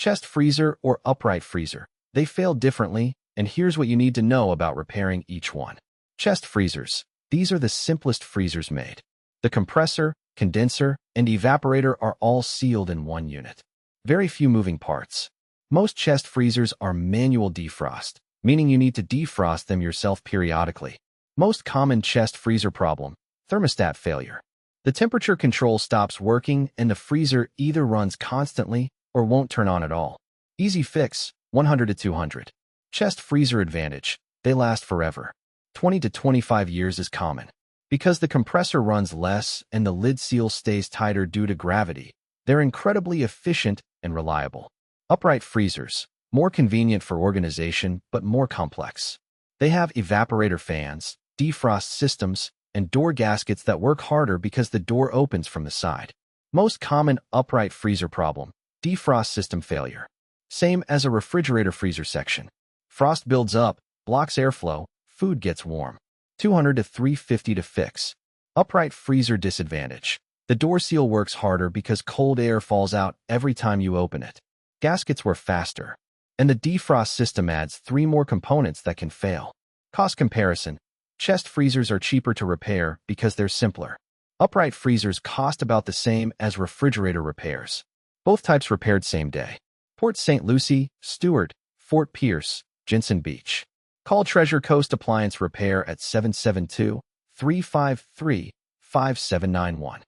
Chest freezer or upright freezer. They fail differently, and here's what you need to know about repairing each one. Chest freezers. These are the simplest freezers made. The compressor, condenser, and evaporator are all sealed in one unit. Very few moving parts. Most chest freezers are manual defrost, meaning you need to defrost them yourself periodically. Most common chest freezer problem: thermostat failure. The temperature control stops working and the freezer either runs constantly or won't turn on at all. Easy fix: 100 to 200. Chest freezer advantage: they last forever. 20 to 25 years is common. Because the compressor runs less and the lid seal stays tighter due to gravity, they're incredibly efficient and reliable. Upright freezers, more convenient for organization but more complex. They have evaporator fans, defrost systems, and door gaskets that work harder because the door opens from the side. Most common upright freezer problem: defrost system failure. Same as a refrigerator freezer section. Frost builds up, blocks airflow, food gets warm. 200 to 350 to fix. Upright freezer disadvantage: the door seal works harder because cold air falls out every time you open it. Gaskets wear faster. And the defrost system adds 3 more components that can fail. Cost comparison: chest freezers are cheaper to repair because they're simpler. Upright freezers cost about the same as refrigerator repairs. Both types repaired same day. Port St. Lucie, Stewart, Fort Pierce, Jensen Beach. Call Treasure Coast Appliance Repair at 772-353-5791.